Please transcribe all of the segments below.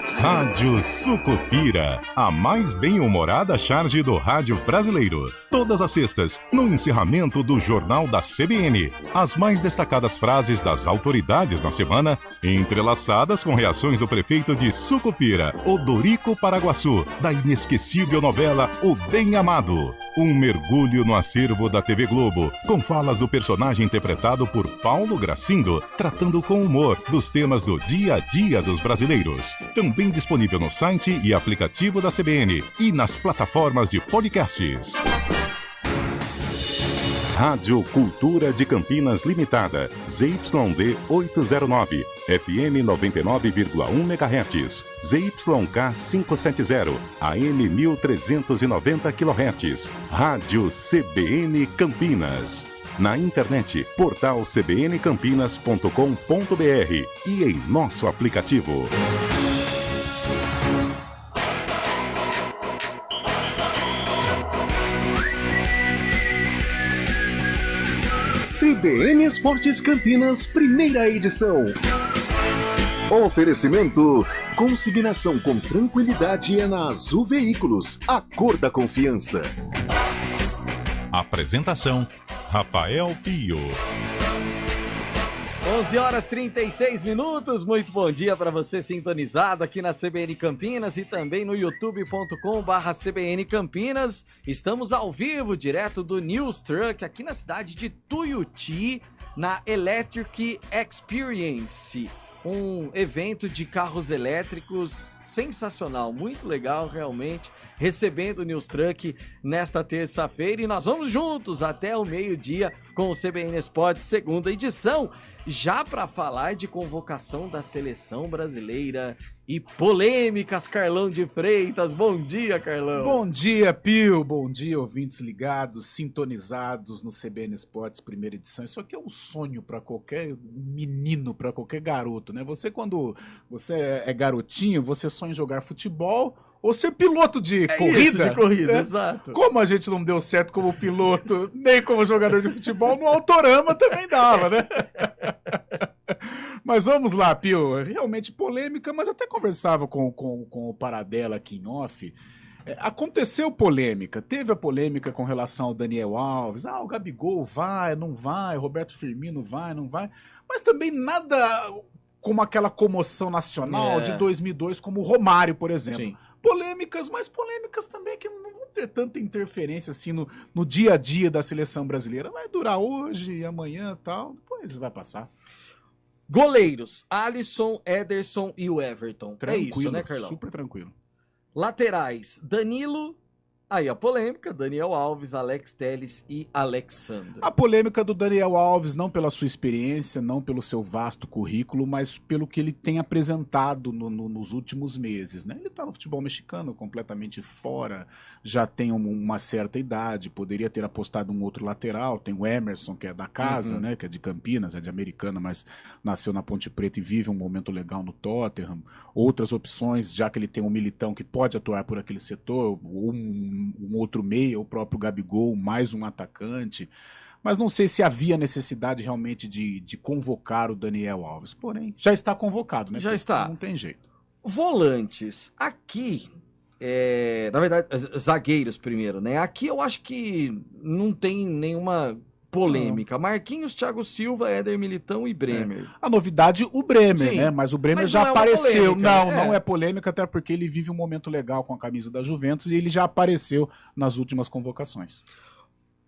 Rádio Sucupira, a mais bem-humorada charge do rádio brasileiro. Todas as sextas, no encerramento do Jornal da CBN, as mais destacadas frases das autoridades na semana, entrelaçadas com reações do prefeito de Sucupira, Odorico Paraguaçu, da inesquecível novela O Bem Amado. Um mergulho no acervo da TV Globo, com falas do personagem interpretado por Paulo Gracindo, tratando com humor dos temas do dia a dia dos brasileiros. Também disponível no site e aplicativo da CBN e nas plataformas de podcasts. Rádio Cultura de Campinas Limitada, ZYD 809, FM 99,1 MHz, ZYK 570, AM 1390 kHz, Rádio CBN Campinas. Na internet, portal cbncampinas.com.br e em nosso aplicativo. CBN Esportes Campinas, primeira edição. Oferecimento: consignação com tranquilidade é na Azul Veículos, a cor da confiança. Apresentação: Rafael Pio. 11h36, muito bom dia para você sintonizado aqui na CBN Campinas e também no youtube.com/CBN Campinas. Estamos ao vivo, direto do News Truck, aqui na cidade de Tuiuti, na Electric Experience. Um evento de carros elétricos sensacional, muito legal realmente, recebendo o News Truck nesta terça-feira e nós vamos juntos até o meio-dia com o CBN Esportes, segunda edição, já para falar de convocação da seleção brasileira e polêmicas. Carlão de Freitas, bom dia, Carlão. Bom dia, Pio, bom dia, ouvintes ligados, sintonizados no CBN Esportes, primeira edição. Isso aqui é um sonho para qualquer menino, para qualquer garoto, né? Você, quando você é garotinho, você sonha em jogar futebol ou ser piloto de corrida. Isso, de corrida, né? Exato. Como a gente não deu certo como piloto, nem como jogador de futebol, no Autorama também dava, né? Mas vamos lá, Pio, realmente polêmica, mas até conversava com o Paradela aqui em off. Aconteceu polêmica, teve a polêmica com relação ao Daniel Alves, o Gabigol vai, não vai, Roberto Firmino vai, não vai, mas também nada como aquela comoção nacional de 2002, como o Romário, por exemplo. Sim. Polêmicas, mas polêmicas também que não vão ter tanta interferência assim no dia a dia da seleção brasileira. Vai durar hoje, amanhã e tal, depois vai passar. Goleiros: Alisson, Ederson e o Everton. Tranquilo, é isso, né, Carlão? Super tranquilo. Laterais: Danilo, aí a polêmica, Daniel Alves, Alex Telles e Alexandre. A polêmica do Daniel Alves, não pela sua experiência, não pelo seu vasto currículo, mas pelo que ele tem apresentado nos últimos meses, né? Ele tá no futebol mexicano completamente fora, já tem uma certa idade, poderia ter apostado um outro lateral, tem o Emerson, que é da casa, né? Que é de Campinas, é de Americana, mas nasceu na Ponte Preta e vive um momento legal no Tottenham. Outras opções, já que ele tem um Militão que pode atuar por aquele setor, um outro meia, o próprio Gabigol, mais um atacante, mas não sei se havia necessidade realmente de convocar o Daniel Alves, porém, já está convocado, né? Já está. Não tem jeito. Volantes, aqui, na verdade, zagueiros primeiro, né? Aqui eu acho que não tem nenhuma polêmica. Marquinhos, Thiago Silva, Éder Militão e Bremer. A novidade, o Bremer, Sim, né? Mas o Bremer já apareceu. Não é polêmica, até porque ele vive um momento legal com a camisa da Juventus e ele já apareceu nas últimas convocações.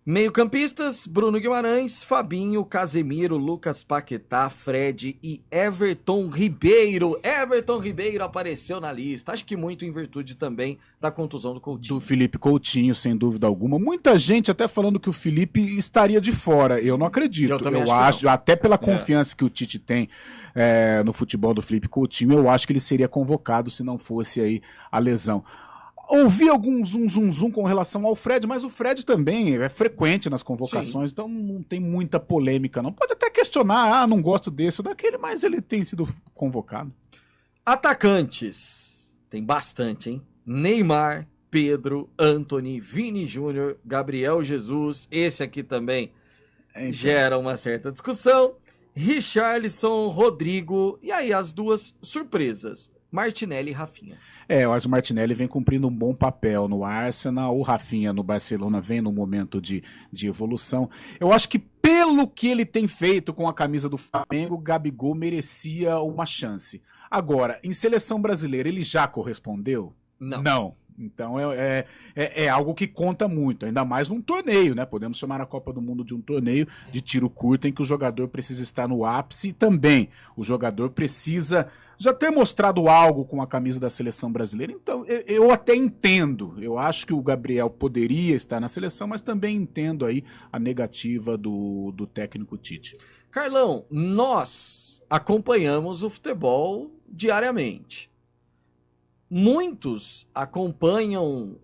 Meio-campistas: Bruno Guimarães, Fabinho, Casemiro, Lucas Paquetá, Fred e Everton Ribeiro. Everton Ribeiro apareceu na lista, acho que muito em virtude também da contusão do Coutinho. Do Felipe Coutinho, sem dúvida alguma. Muita gente até falando que o Felipe estaria de fora. Eu não acredito. Eu também acho até pela confiança que o Tite tem no futebol do Felipe Coutinho, eu acho que ele seria convocado se não fosse aí a lesão. Ouvi algum zum com relação ao Fred, mas o Fred também é frequente nas convocações, então não tem muita polêmica não. Pode até questionar, não gosto desse ou daquele, mas ele tem sido convocado. Atacantes, tem bastante, hein? Neymar, Pedro, Antony, Vini Júnior, Gabriel Jesus, esse aqui também gera uma certa discussão. Richarlison, Rodrigo, e aí as duas surpresas. Martinelli e Rafinha. Mas o Martinelli vem cumprindo um bom papel no Arsenal, o Rafinha no Barcelona vem num momento de evolução. Eu acho que pelo que ele tem feito com a camisa do Flamengo, o Gabigol merecia uma chance. Agora, em seleção brasileira, ele já correspondeu? Não. Então é algo que conta muito, ainda mais num torneio, né? Podemos chamar a Copa do Mundo de um torneio de tiro curto em que o jogador precisa estar no ápice e também o jogador precisa já ter mostrado algo com a camisa da seleção brasileira. Então eu até entendo, eu acho que o Gabriel poderia estar na seleção, mas também entendo aí a negativa do técnico Tite. Carlão, nós acompanhamos o futebol diariamente. Muitos acompanham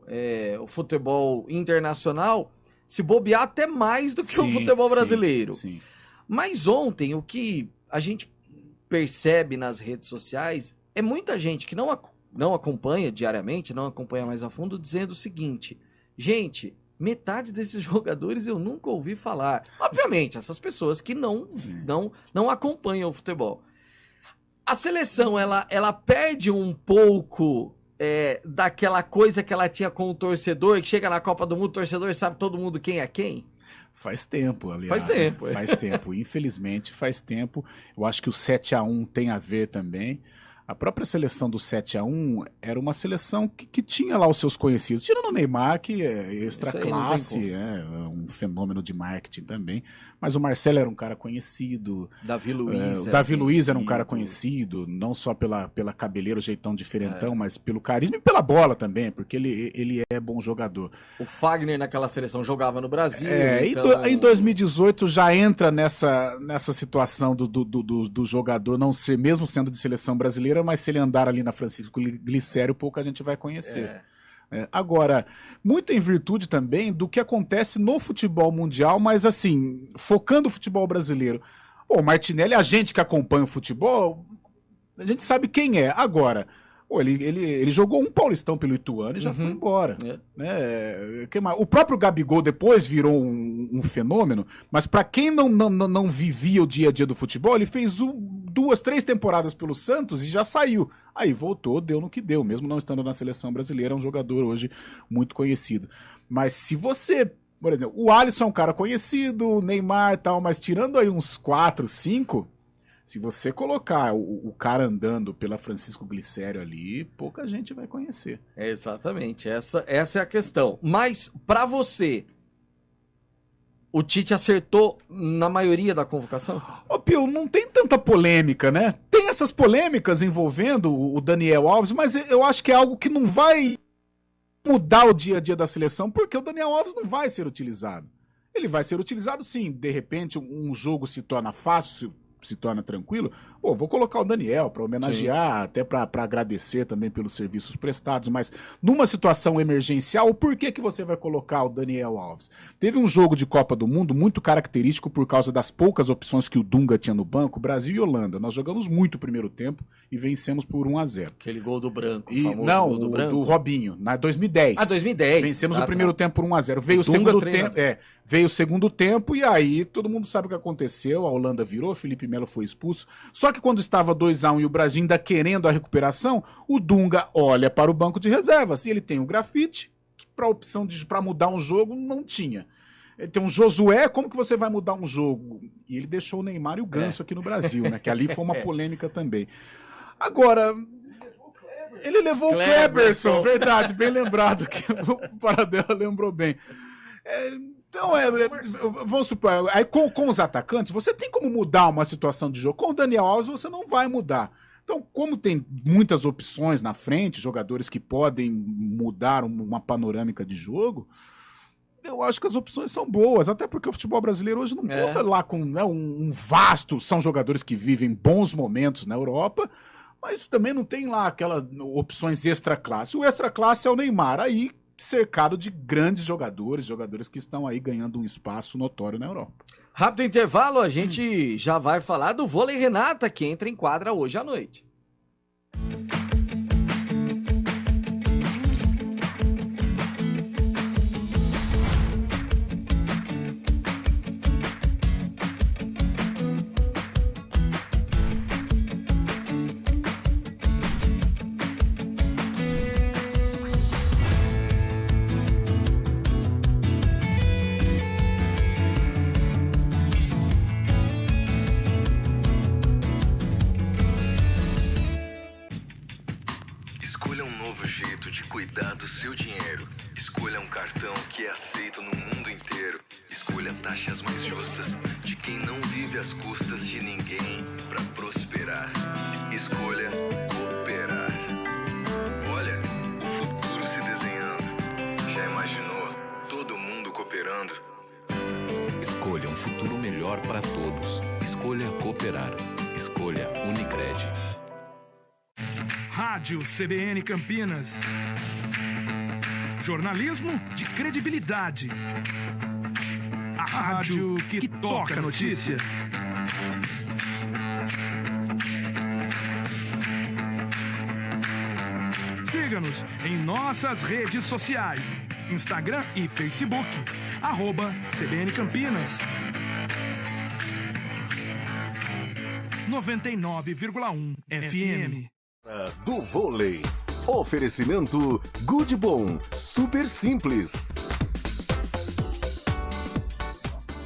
o futebol internacional, se bobear até mais do que o futebol brasileiro. Sim. Mas ontem, o que a gente percebe nas redes sociais é muita gente que não acompanha diariamente, não acompanha mais a fundo, dizendo o seguinte: gente, metade desses jogadores eu nunca ouvi falar. Obviamente, essas pessoas que não acompanham o futebol. A seleção, ela perde um pouco daquela coisa que ela tinha com o torcedor, que chega na Copa do Mundo, o torcedor sabe todo mundo quem é quem? Faz tempo, aliás. Faz tempo. Faz tempo, infelizmente faz tempo. Eu acho que o 7-1 tem a ver também. A própria seleção do 7-1 era uma seleção que tinha lá os seus conhecidos. Tirando o Neymar, que é extra classe, é um fenômeno de marketing também. Mas o Marcelo era um cara conhecido. Davi Luiz. O Davi Luiz era um cara conhecido, não só pela cabeleira, o jeitão diferentão, mas pelo carisma e pela bola também, porque ele é bom jogador. O Fagner naquela seleção jogava no Brasil. Então... Em 2018 já entra nessa situação do jogador não ser, mesmo sendo de seleção brasileira, mas se ele andar ali na Francisco Glicério, pouca gente vai conhecer. Agora, muito em virtude também do que acontece no futebol mundial, mas assim, focando o futebol brasileiro. O Martinelli, a gente que acompanha o futebol, a gente sabe quem é. Agora, ele jogou um Paulistão pelo Ituano e já foi embora. O próprio Gabigol depois virou um fenômeno, mas para quem não vivia o dia a dia do futebol, ele fez 2, 3 temporadas pelo Santos e já saiu. Aí voltou, deu no que deu, mesmo não estando na seleção brasileira, é um jogador hoje muito conhecido. Mas se você, por exemplo, o Alisson é um cara conhecido, o Neymar e tal, mas tirando aí uns 4, 5... Se você colocar o cara andando pela Francisco Glicério ali, pouca gente vai conhecer. Exatamente, essa é a questão. Mas, pra você, o Tite acertou na maioria da convocação? Pio, não tem tanta polêmica, né? Tem essas polêmicas envolvendo o Daniel Alves, mas eu acho que é algo que não vai mudar o dia a dia da seleção, porque o Daniel Alves não vai ser utilizado. Ele vai ser utilizado sim, de repente um jogo se torna fácil, se torna tranquilo, vou colocar o Daniel para homenagear, até para agradecer também pelos serviços prestados, mas numa situação emergencial, por que você vai colocar o Daniel Alves? Teve um jogo de Copa do Mundo muito característico por causa das poucas opções que o Dunga tinha no banco, Brasil e Holanda. Nós jogamos muito o primeiro tempo e vencemos por 1-0. Aquele gol do Branco, gol do Branco? Do Robinho, na 2010. 2010. Vencemos o primeiro tempo por 1-0. Veio o segundo tempo, veio o segundo tempo e aí todo mundo sabe o que aconteceu, a Holanda virou, Felipe Melo foi expulso. Só que quando estava 2-1 e o Brasil ainda querendo a recuperação, o Dunga olha para o banco de reservas e ele tem o Grafite, que para opção para mudar um jogo não tinha. Ele tem um Josué, como que você vai mudar um jogo? E ele deixou o Neymar e o Ganso aqui no Brasil, né? Que ali foi uma polêmica também. Agora, ele levou o Kleberson, verdade, bem lembrado, que o Paradela lembrou bem. Então, vamos supor, aí com os atacantes, você tem como mudar uma situação de jogo. Com o Daniel Alves, você não vai mudar. Então, como tem muitas opções na frente, jogadores que podem mudar uma panorâmica de jogo, eu acho que as opções são boas, até porque o futebol brasileiro hoje não conta lá com um vasto, são jogadores que vivem bons momentos na Europa, mas também não tem lá aquelas opções extra classe. O extra classe é o Neymar, aí cercado de grandes jogadores que estão aí ganhando um espaço notório na Europa. Rápido intervalo, a gente já vai falar do vôlei Renata, que entra em quadra hoje à noite. seu dinheiro. Escolha um cartão que é aceito no mundo inteiro. Escolha taxas mais justas de quem não vive às custas de ninguém para prosperar. Escolha cooperar. Olha, o futuro se desenhando. Já imaginou todo mundo cooperando? Escolha um futuro melhor para todos. Escolha cooperar. Escolha Unicred. Rádio CBN Campinas. Jornalismo de credibilidade. A rádio que toca a notícia. Siga-nos em nossas redes sociais. Instagram e Facebook. @CBN Campinas. 99,1 FM. Do vôlei. Oferecimento Good Bom, super simples.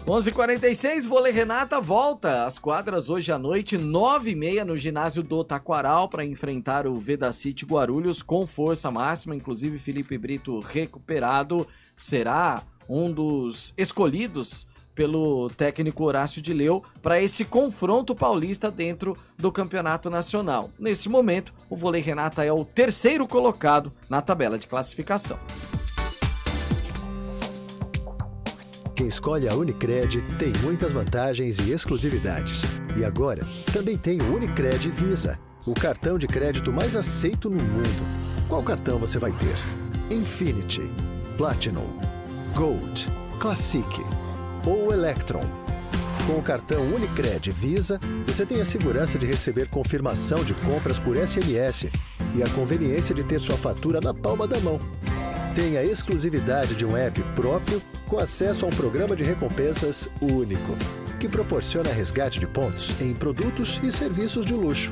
11h46, Vôlei Renata volta às quadras hoje à noite, 9h30 no ginásio do Taquaral para enfrentar o Vedacity Guarulhos com força máxima, inclusive Felipe Brito recuperado, será um dos escolhidos pelo técnico Horácio de Leu para esse confronto paulista dentro do Campeonato Nacional. Nesse momento, o Vôlei Renata é o terceiro colocado na tabela de classificação. Quem escolhe a Unicred tem muitas vantagens e exclusividades. E agora, também tem o Unicred Visa, o cartão de crédito mais aceito no mundo. Qual cartão você vai ter? Infinity, Platinum, Gold, Classic ou Electron. Com o cartão Unicred Visa, você tem a segurança de receber confirmação de compras por SMS e a conveniência de ter sua fatura na palma da mão. Tem a exclusividade de um app próprio com acesso a um programa de recompensas único, que proporciona resgate de pontos em produtos e serviços de luxo.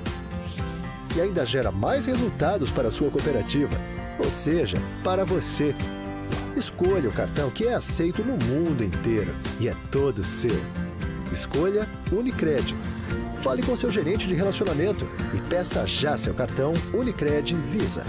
E ainda gera mais resultados para a sua cooperativa, ou seja, para você. Escolha o cartão que é aceito no mundo inteiro e é todo seu. Escolha Unicred. Fale com seu gerente de relacionamento e peça já seu cartão Unicred Visa.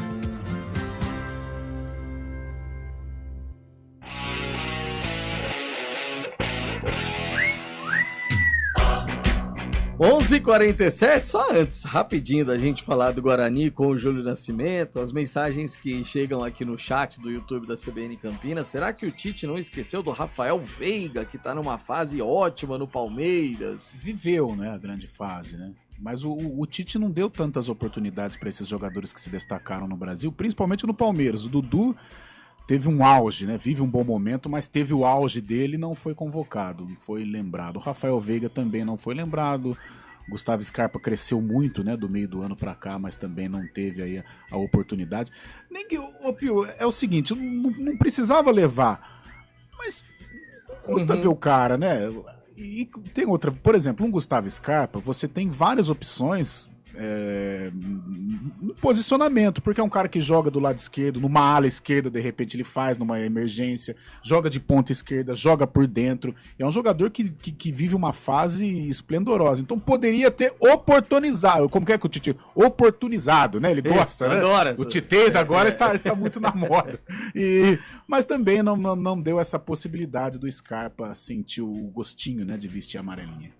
11h47, só antes, rapidinho da gente falar do Guarani com o Júlio Nascimento, as mensagens que chegam aqui no chat do YouTube da CBN Campinas. Será que o Tite não esqueceu do Rafael Veiga, que tá numa fase ótima no Palmeiras? Viveu, né, a grande fase, né? Mas o Tite não deu tantas oportunidades para esses jogadores que se destacaram no Brasil, principalmente no Palmeiras. O Dudu teve um auge, né? Vive um bom momento, mas teve o auge dele e não foi convocado, não foi lembrado. O Rafael Veiga também não foi lembrado. O Gustavo Scarpa cresceu muito, né, do meio do ano pra cá, mas também não teve aí a oportunidade. Nem que, Pio, é o seguinte, não precisava levar, mas custa ver o cara, né? E tem outra, por exemplo, um Gustavo Scarpa, você tem várias opções no posicionamento, porque é um cara que joga do lado esquerdo, numa ala esquerda, de repente ele faz numa emergência, joga de ponta esquerda, joga por dentro, é um jogador que vive uma fase esplendorosa, então poderia ter oportunizado, como que é que o Tite, oportunizado, né, ele gosta, né? Adora, o Titez agora está muito na moda, mas também não deu essa possibilidade do Scarpa sentir o gostinho, né, de vestir a amarelinha.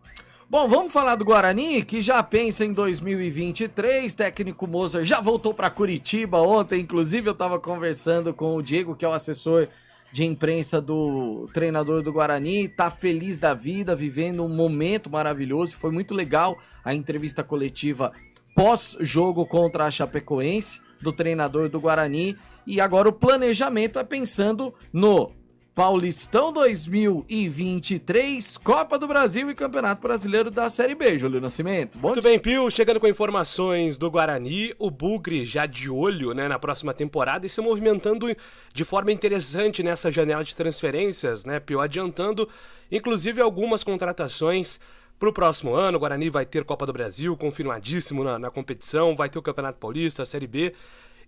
Bom, vamos falar do Guarani, que já pensa em 2023, técnico Moser já voltou para Curitiba ontem, inclusive eu estava conversando com o Diego, que é o assessor de imprensa do treinador do Guarani, tá feliz da vida, vivendo um momento maravilhoso, foi muito legal a entrevista coletiva pós-jogo contra a Chapecoense, do treinador do Guarani, e agora o planejamento é pensando no Paulistão 2023, Copa do Brasil e Campeonato Brasileiro da Série B, Júlio Nascimento. Muito bem, Pio, chegando com informações do Guarani, o Bugre já de olho, né, na próxima temporada e se movimentando de forma interessante nessa janela de transferências, né, Pio, adiantando inclusive algumas contratações para o próximo ano. O Guarani vai ter Copa do Brasil, confirmadíssimo na competição, vai ter o Campeonato Paulista, a Série B.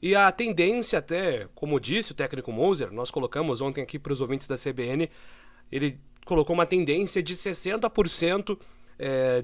E a tendência até, como disse o técnico Moser, nós colocamos ontem aqui para os ouvintes da CBN, ele colocou uma tendência de 60%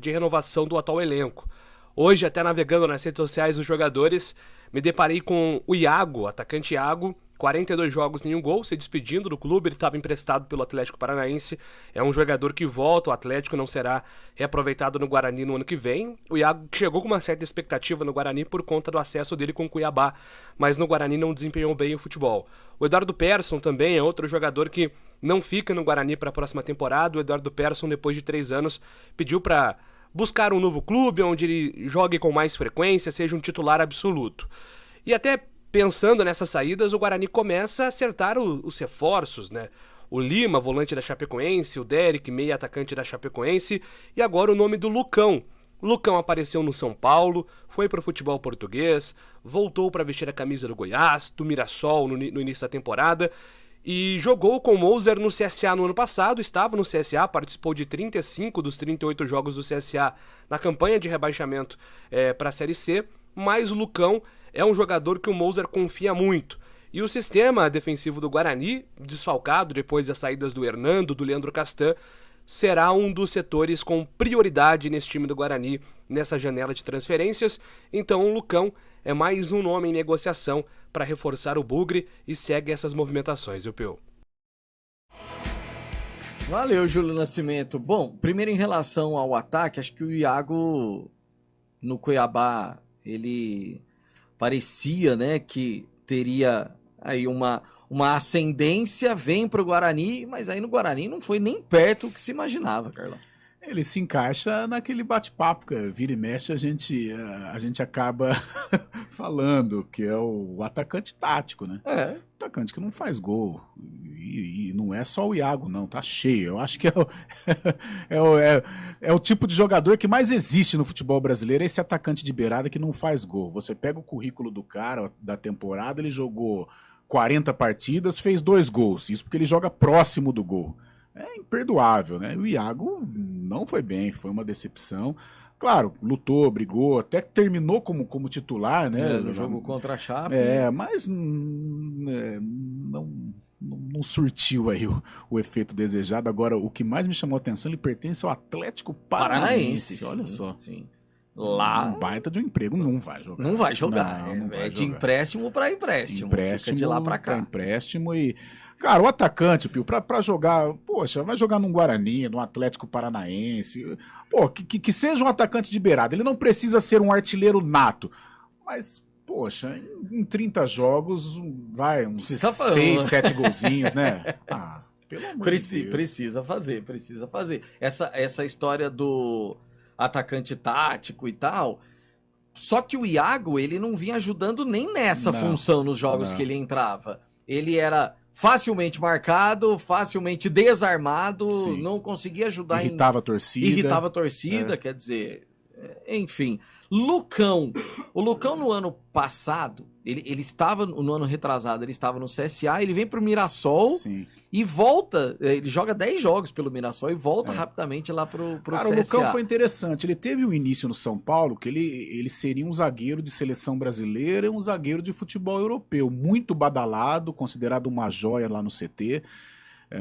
de renovação do atual elenco. Hoje, até navegando nas redes sociais dos jogadores, me deparei com o Iago, atacante Iago, 42 jogos, nenhum gol, se despedindo do clube. Ele estava emprestado pelo Atlético Paranaense. É um jogador que volta, o Atlético não será reaproveitado no Guarani no ano que vem. O Iago chegou com uma certa expectativa no Guarani por conta do acesso dele com o Cuiabá, mas no Guarani não desempenhou bem o futebol. O Eduardo Persson também é outro jogador que não fica no Guarani para a próxima temporada. O Eduardo Persson, depois de 3 anos, pediu para buscar um novo clube onde ele jogue com mais frequência, seja um titular absoluto. E até pensando nessas saídas, o Guarani começa a acertar os reforços, né? O Lima, volante da Chapecoense, o Derek, meia atacante da Chapecoense, e agora o nome do Lucão. O Lucão apareceu no São Paulo, foi para o futebol português, voltou para vestir a camisa do Goiás, do Mirassol no início da temporada, e jogou com o Moser no CSA no ano passado, estava no CSA, participou de 35 dos 38 jogos do CSA na campanha de rebaixamento para a Série C, mas o Lucão é um jogador que o Moser confia muito. E o sistema defensivo do Guarani, desfalcado depois das saídas do Hernando, do Leandro Castan, será um dos setores com prioridade nesse time do Guarani, nessa janela de transferências. Então o Lucão é mais um nome em negociação para reforçar o Bugre e segue essas movimentações, viu, Peu? Valeu, Júlio Nascimento. Bom, primeiro em relação ao ataque, acho que o Iago no Cuiabá, ele parecia, né, que teria aí uma ascendência, vem pro Guarani, mas aí no Guarani não foi nem perto do que se imaginava, Carlão. Ele se encaixa naquele bate-papo, que vira e mexe a gente acaba falando, que é o atacante tático, né? É. Atacante que não faz gol. E não é só o Iago, não, tá cheio. Eu acho que é o tipo de jogador que mais existe no futebol brasileiro, esse atacante de beirada que não faz gol. Você pega o currículo do cara da temporada, ele jogou 40 partidas, fez 2 gols. Isso porque ele joga próximo do gol. É imperdoável, né? O Iago não foi bem, foi uma decepção. Claro, lutou, brigou, até terminou como titular, né? No jogo contra a Chape. Mas não surtiu aí o efeito desejado. Agora, o que mais me chamou a atenção, ele pertence ao Atlético Paranaense. Olha só. Sim. Lá. Um baita de um emprego, não vai jogar. Não vai jogar. Não vai de jogar. Empréstimo para empréstimo. Fica de lá para cá. Empréstimo e... Cara, o atacante, Pio, pra jogar... Poxa, vai jogar num Guarani, num Atlético Paranaense. Pô, que seja um atacante de beirada. Ele não precisa ser um artilheiro nato. Mas, poxa, em 30 jogos, vai, uns 6, 7 golzinhos, né? Ah, pelo amor de Deus. Precisa fazer. Essa história do atacante tático e tal... Só que o Iago, ele não vinha ajudando nem nessa função nos jogos que ele entrava. Ele era... facilmente marcado, facilmente desarmado, Sim. não conseguia ajudar. Irritava a torcida, quer dizer, enfim. Lucão, o Lucão no ano passado, ele estava, no ano retrasado, ele estava no CSA, ele vem pro Mirassol. Sim. E volta, ele joga 10 jogos pelo Mirassol e volta rapidamente lá pro Cara, CSA. o Lucão foi interessante, ele teve um início no São Paulo que ele seria um zagueiro de seleção brasileira e um zagueiro de futebol europeu, muito badalado, considerado uma joia lá no CT.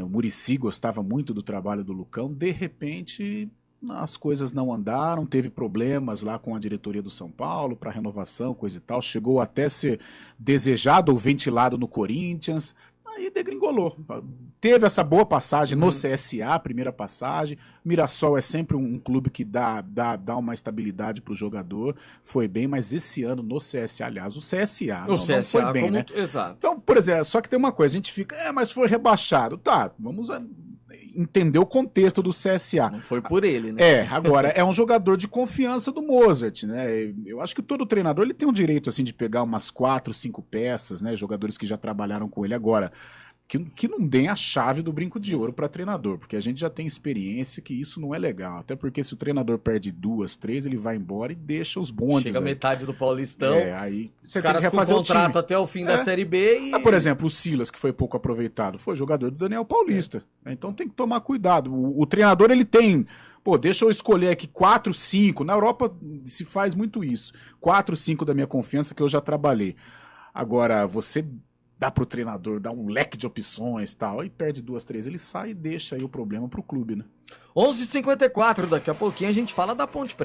O Muricy gostava muito do trabalho do Lucão, de repente... as coisas não andaram, teve problemas lá com a diretoria do São Paulo para renovação, coisa e tal, chegou até ser desejado ou ventilado no Corinthians, aí degringolou. Teve essa boa passagem no CSA, primeira passagem. Mirassol é sempre um clube que dá uma estabilidade pro jogador, foi bem, mas esse ano no CSA, aliás, o CSA não foi bem, né? Exato. Então, por exemplo, só que tem uma coisa, a gente fica, mas foi rebaixado. Tá, vamos entender o contexto do CSA. Não foi por ele, né? Agora, é um jogador de confiança do Mozart, né? Eu acho que todo treinador ele tem o direito, assim, de pegar umas 4, 5 peças, né? Jogadores que já trabalharam com ele agora. Que não deem a chave do brinco de ouro para treinador, porque a gente já tem experiência que isso não é legal. Até porque se o treinador perde 2, 3, ele vai embora e deixa os bondes. Chega metade do Paulistão. Aí você os caras tem que refazer com o contrato até o fim da Série B. Por exemplo, o Silas, que foi pouco aproveitado, foi jogador do Daniel Paulista. Então tem que tomar cuidado. O treinador, ele tem... Pô, deixa eu escolher aqui 4, 5. Na Europa se faz muito isso. 4, 5 da minha confiança que eu já trabalhei. Agora, você... dá pro treinador, dá um leque de opções e tal, aí perde 2, 3, ele sai e deixa aí o problema pro clube, né? 11h54, daqui a pouquinho a gente fala da Ponte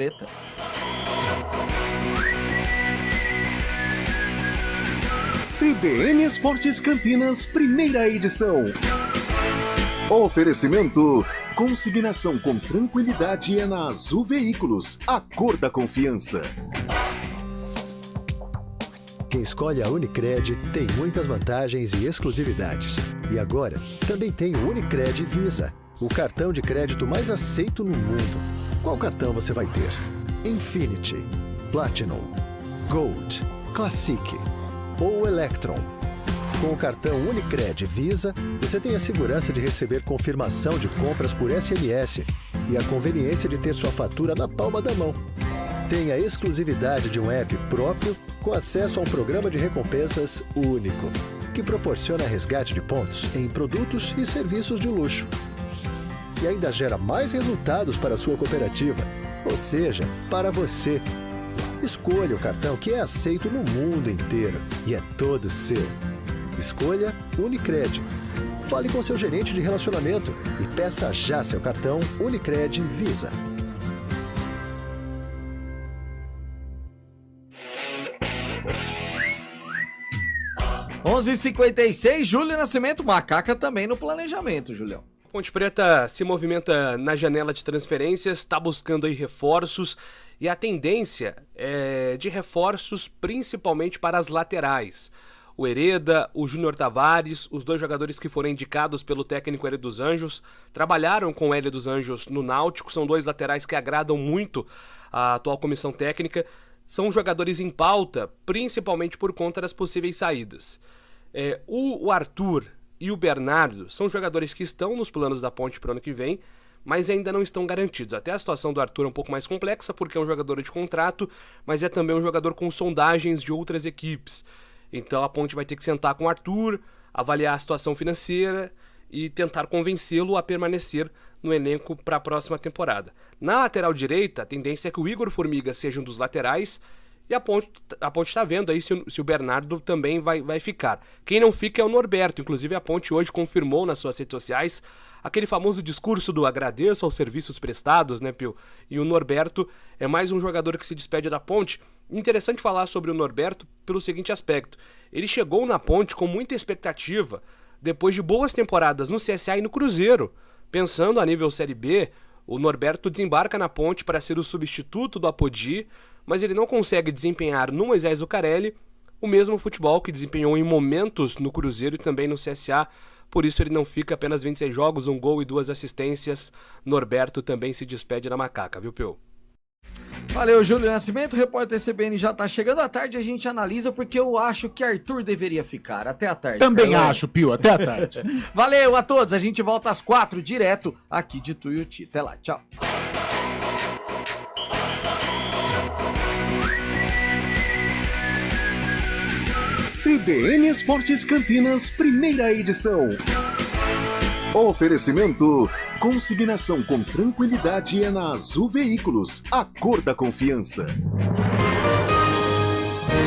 CBN Esportes Campinas, primeira edição. Oferecimento: consignação com tranquilidade é na Azul Veículos, a cor da confiança. Quem escolhe a Unicred tem muitas vantagens e exclusividades. E agora, também tem o Unicred Visa, o cartão de crédito mais aceito no mundo. Qual cartão você vai ter? Infinity, Platinum, Gold, Classic ou Electron? Com o cartão Unicred Visa, você tem a segurança de receber confirmação de compras por SMS e a conveniência de ter sua fatura na palma da mão. Tem a exclusividade de um app próprio com acesso a um programa de recompensas único, que proporciona resgate de pontos em produtos e serviços de luxo. E ainda gera mais resultados para a sua cooperativa, ou seja, para você. Escolha o cartão que é aceito no mundo inteiro e é todo seu. Escolha Unicred. Fale com seu gerente de relacionamento e peça já seu cartão Unicred Visa. 11h56, Júlio Nascimento, Macaca também no planejamento, Julião. Ponte Preta se movimenta na janela de transferências, está buscando aí reforços e a tendência é de reforços principalmente para as laterais. O Hereda, o Júnior Tavares, os dois jogadores que foram indicados pelo técnico Hélio dos Anjos, trabalharam com o Hélio dos Anjos no Náutico, são dois laterais que agradam muito a atual comissão técnica, são jogadores em pauta, principalmente por conta das possíveis saídas. O Arthur e o Bernardo são jogadores que estão nos planos da Ponte para o ano que vem, mas ainda não estão garantidos. Até a situação do Arthur é um pouco mais complexa, porque é um jogador de contrato, mas é também um jogador com sondagens de outras equipes. Então a Ponte vai ter que sentar com o Arthur, avaliar a situação financeira e tentar convencê-lo a permanecer no elenco para a próxima temporada. Na lateral direita, a tendência é que o Igor Formiga seja um dos laterais e a Ponte está vendo aí se o Bernardo também vai ficar. Quem não fica é o Norberto, inclusive a Ponte hoje confirmou nas suas redes sociais aquele famoso discurso do agradeço aos serviços prestados, né, Pio? E o Norberto é mais um jogador que se despede da Ponte. Interessante falar sobre o Norberto pelo seguinte aspecto: ele chegou na Ponte com muita expectativa depois de boas temporadas no CSA e no Cruzeiro. Pensando a nível Série B, o Norberto desembarca na Ponte para ser o substituto do Apodi, mas ele não consegue desempenhar no Moisés Zucarelli o mesmo futebol que desempenhou em momentos no Cruzeiro e também no CSA. Por isso ele não fica, apenas 26 jogos, 1 gol e 2 assistências. Norberto também se despede da Macaca, viu, Pio? Valeu, Júlio Nascimento, o repórter CBN já tá chegando. À tarde a gente analisa, porque eu acho que Arthur deveria ficar. Até a tarde. Também acho, Pio, até a tarde. Valeu a todos, a gente volta às 4 direto aqui de Tuiuti. Até lá, tchau. CBN Esportes Campinas, primeira edição. Oferecimento: consignação com tranquilidade é na Azul Veículos, a cor da confiança.